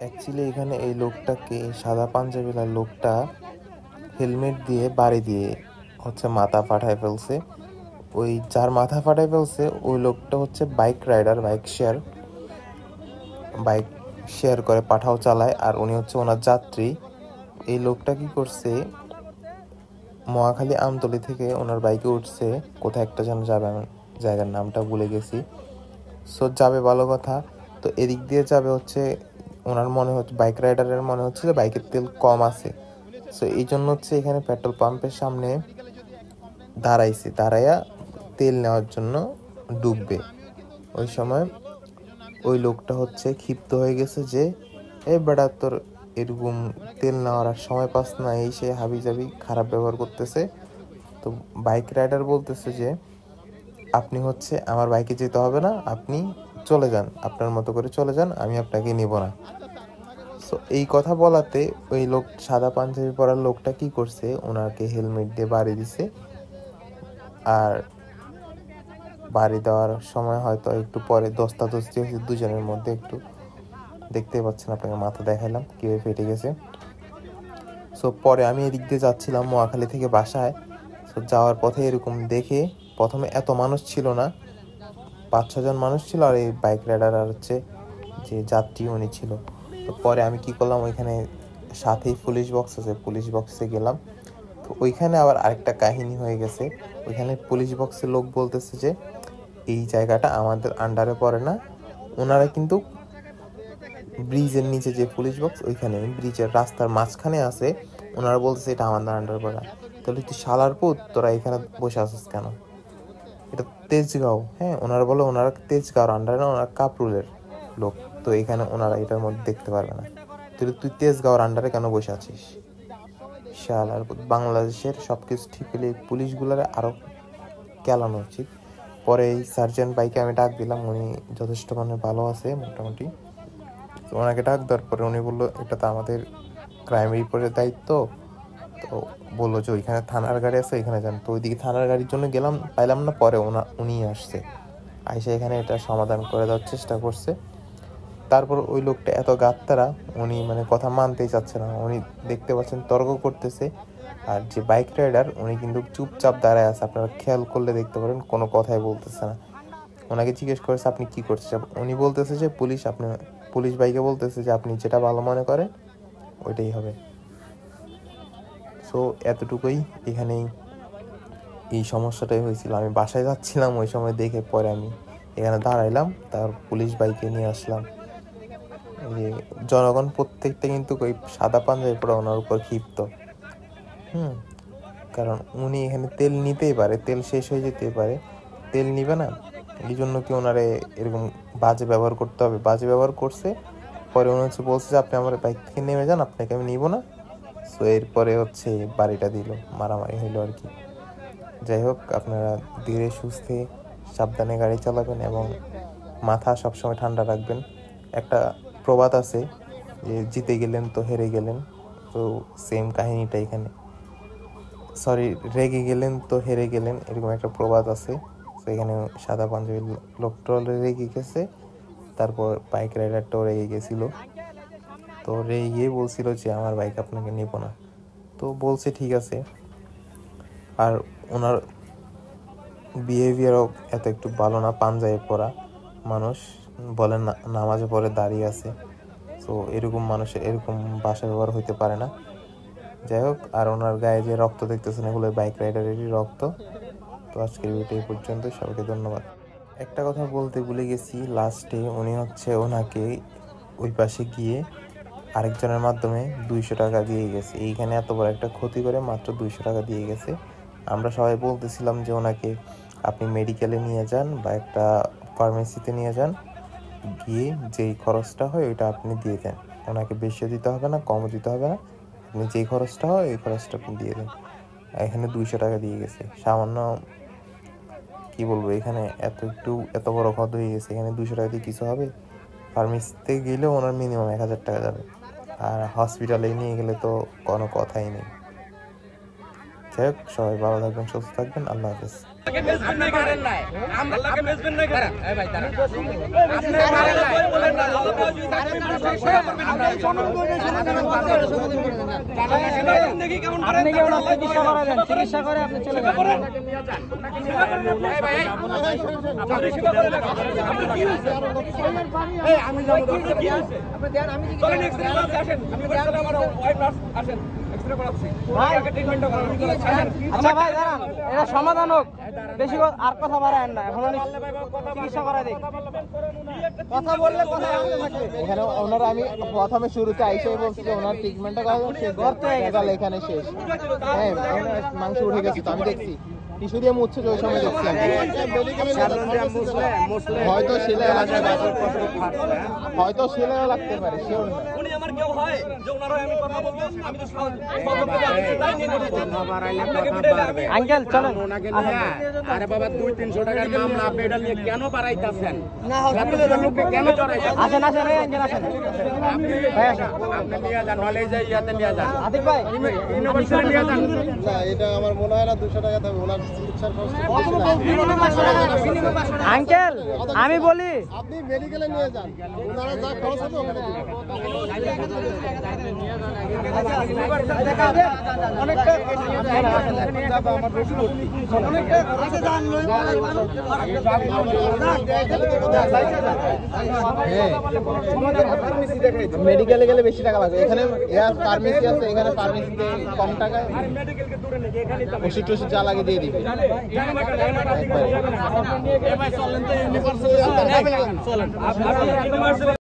Actually এখানে এই লোকটাকে সাদা পাঞ্জাবিওয়ালা লোকটা হেলমেট দিয়ে বাড়ি দিয়ে হচ্ছে মাথা ফাটায় ফেলছে। ওই যার মাথা ফাটায় ফেলছে ওই লোকটা হচ্ছে বাইক রাইডার, বাইক শেয়ার করে, পাঠাও চালায়, আর উনি হচ্ছে ওনার যাত্রী। এই লোকটা কি করছে, মহাখালী আমতলী থেকে ওনার বাইকে উঠছে, কোথায় একটা যেন যাবে, আমি জায়গার নামটা ভুলে গেছি। সো যাবে ভালো কথা, তো এদিক দিয়ে যাবে হচ্ছে ওনার মনে হচ্ছে, বাইক রাইডারের মনে হচ্ছে যে বাইকের তেল কম আছে। সো এই জন্য হচ্ছে এখানে পেট্রোল পাম্পের সামনে দাঁড়াইয়া তেল নেওয়ার জন্য ডুববে। ওই সময় ওই লোকটা হচ্ছে ক্ষিপ্ত হয়ে গেছে যে এই বেটা তোর এরকম তেল নেওয়ার আর সময় পাস না, এই সে হাবি জাবি খারাপ ব্যবহার করতেছে। তো বাইক রাইডার বলতেছে যে আপনি হচ্ছে আমার বাইকে যেতে হবে না, আপনি চলে যান, আপনার মতো করে চলে যান, আমি আপনাকে নিব না। সো এই কথা বলাতে ওই লোক সাদা পাঞ্জাবি পরার লোকটা কি করছে, ওনাকে হেলমেট দিয়ে বাড়ি দিছে। আর বাড়ি দেওয়ার সময় হয়তো একটু পরে দস্তাদস্তি হয়েছে দুজনের মধ্যে, একটু দেখতেই পাচ্ছেন, আপনাকে মাথা দেখালাম কীভাবে ফেটে গেছে। সো পরে আমি এদিক দিয়ে যাচ্ছিলাম মহাখালী থেকে বাসায়। সো যাওয়ার পথে এরকম দেখে, প্রথমে এত মানুষ ছিল না, 5-6 জন মানুষ ছিল, আর এই বাইক রাইডার আর হচ্ছে যে যাত্রী উনি ছিল। তো পরে আমি কি করলাম, ওইখানে সাথেই পুলিশ বক্স আছে, পুলিশ বক্সে গেলাম। তো ওইখানে আবার আরেকটা কাহিনী হয়ে গেছে। ওইখানে পুলিশ বক্সের লোক বলতেছে যে এই জায়গাটা আমাদের আন্ডারে পড়ে না, ওনারা কিন্তু ব্রিজের নিচে যে পুলিশ বক্স, ওইখানে ব্রিজের রাস্তার মাঝখানে আছে, ওনারা বলতেছে এটা আমাদের আন্ডারে পড়ে না। তাহলে তুই শালার পুত, তোরা এখানে বসে আছিস কেন? এটা তেজগাঁও, হ্যাঁ, ওনারা বলে ওনারা তেজগাঁওর আন্ডারে না, ওনারা কাপরুলের লোক, তো এখানে ওনারা এটার মধ্যে দেখতে পারবে না। তুই তেজগাঁওর আন্ডারে কেন বসে আছিস? শালার পুত, বাংলাদেশের সবকিছু ঠিক হলে পুলিশগুলার আরো কেলানো উচিত। পরে এই সার্জেন্ট বাইকে আমি ডাক দিলাম, উনি যথেষ্ট মানে ভালো আছে মোটামুটি। তো ওনাকে ডাক দেওয়ার পরে উনি বললো এটা তো আমাদের ক্রাইম রিপোর্টের দায়িত্ব। তো বললো যে ওইখানে থানার গাড়ি আছে, ওইখানে যান। তো ওইদিকে থানার গাড়ির জন্য গেলাম, পাইলাম না। পরে উনি আসছে, আইসা এখানে এটা সমাধান করে দেওয়ার চেষ্টা করছে। তারপর ওই লোকটা এত গাত্তারা, উনি মানে কথা মানতেই চাচ্ছে না, উনি দেখতে পাচ্ছেন তর্ক করতেছে। আর যে বাইক রাইডার উনি কিন্তু চুপচাপ দাঁড়ায় আছে, আপনারা খেয়াল করলে দেখতে পারেন, কোনো কথাই বলতেছে না। ওনাকে জিজ্ঞেস করেছে আপনি কি করছেন, উনি বলতেছে যে পুলিশ বাইকে বলতেছে যে আপনি যেটা ভালো মনে করেন ওইটাই হবে। সো এতটুকুই, এখানেই এই সমস্যাটাই হয়েছিল। আমি বাসায় যাচ্ছিলাম ওই সময়, দেখে পরে আমি এখানে দাঁড়াইলাম, তার পুলিশ বাইকে নিয়ে আসলাম। যে জনগণ প্রত্যেকটা কিন্তু ওই সাদা পাঞ্জাবি পরা ওনার উপর ক্ষিপ্ত। কারণ উনি এখানে তেল নিতেই পারে, তেল শেষ হয়ে যেতেই পারে, তেল নিবে না, এই জন্য কি ওনারে এরকম বাজে ব্যবহার করতে হবে? বাজে ব্যবহার করছে। পরে উনি হচ্ছে বলছে যে আপনি আমার বাইক থেকে নেমে যান, আপনাকে আমি নিব না। সো এরপরে হচ্ছে বাড়িটা দিল, মারামারি হইলো আর কি। যাই হোক, আপনারা ধীরে সুস্থে সাবধানে গাড়ি চালাবেন এবং মাথা সবসময় ঠান্ডা রাখবেন। একটা প্রবাদ আছে যে জিতে গেলেন তো হেরে গেলেন, তো সেম কাহিনীটা এখানে, রেগে গেলেন তো হেরে গেলেন, এরকম একটা প্রবাদ আছে। তো এখানে সাদা পাঞ্জাবি লোকটা রেগে গেছে, তারপর বাইক রাইডারটাও রেগে গেছিল। তো রেগে বলছিল যে আমার বাইক আপনাকে নেব না। তো বলছে ঠিক আছে। আর ওনার বিহেভিয়ারও এত একটু ভালো না, পাঞ্জাবি পরা মানুষ, বলেন নামাজে পড়ে দাঁড়িয়ে আছে। তো এরকম মানুষের এরকম ভাষা ব্যবহার হইতে পারে না। যাই হোক, আর ওনার গায়ে যে রক্ত দেখতেছেন এগুলো বাইক রাইডারেরই রক্ত। তো আজকের ভিডিও এই পর্যন্ত, সবাইকে ধন্যবাদ। একটা কথা বলতে ভুলে গেছি, লাস্টে উনি হচ্ছে ওনাকে ওই পাশে গিয়ে আরেকজনের মাধ্যমে 200 টাকা দিয়ে গেছে। এইখানে এত বড় একটা ক্ষতি করে মাত্র 200 টাকা দিয়ে গেছে। আমরা সবাই বলতেছিলাম যে ওনাকে আপনি মেডিকেলে নিয়ে যান বা একটা ফার্মেসিতে নিয়ে যান, গিয়ে যেই খরচটা হয় ওইটা আপনি দিয়ে দেন, ওনাকে বেশিও দিতে হবে না, কমও দিতে হবে না, আপনি যেই খরচটা হয় ওই খরচটা আপনি দিয়ে দেন। এখানে 200 টাকা দিয়ে গেছে, সামান্য কি বলবো, এখানে এত বড় ক্ষত হয়ে গেছে, এখানে 200 টাকা দিয়ে কিছু হবে? ফার্মেসিতে গেলেও ওনার মিনিমাম 1000 টাকা যাবে, আর হসপিটালে নিয়ে গেলে তো কোনো কথাই নেই। যাই হোক, সবাই ভালো থাকবেন, সুস্থ থাকবেন, আল্লাহ হাফেজ। চিকিৎসা করে আপনি চলে যাবেন। আচ্ছা ভাই দাঁড়ান, এটা সমাধান হোক, বেশি আর কথা বাড়ায়েন না, এখন চিকিৎসা করা দিক। কথা বললে কথা এখানে ওনারা, আমি প্রথমে শুরুতে আইসাই বলছি যে ওনার ট্রিটমেন্টটা এখানে শেষ। হ্যাঁ, মাংস উঠে গেছে তো আমি দেখছি, টিস্যু দিয়ে মুছছে ওই সময় দেখছি। হয়তো সেলাই লাগতে পারে, শিওর না। আঙ্কেল চলেন। আরে বাবা 200-300 টাকার মামলা আপনি এটা নিয়ে কেন বাড়াইতেছেন? কেন আসেন আসেন আঙ্কেল আসেন ভাই, আসেন আপনি নিয়ে যান, হলে যাই ইয়াতে নিয়ে যান। আতিক ভাই ইউনিভার্সিটি নিয়ে যান। না, এটা আমার মনে হয় না 200 টাকা থাকবে ওনার চিকিৎসার খরচ। আঙ্কেল আমি বলি আপনি মেডিকেলে নিয়ে যান, ওনারা যা খরচ হবে ওখানে দিবেন। মেডিকেলে গেলে বেশি টাকা লাগবে, এখানে ফার্মেসি আছে, এখানে ফার্মেসিতে কম টাকায় ওষুধ টষুধ যা লাগে দিয়ে দিবে।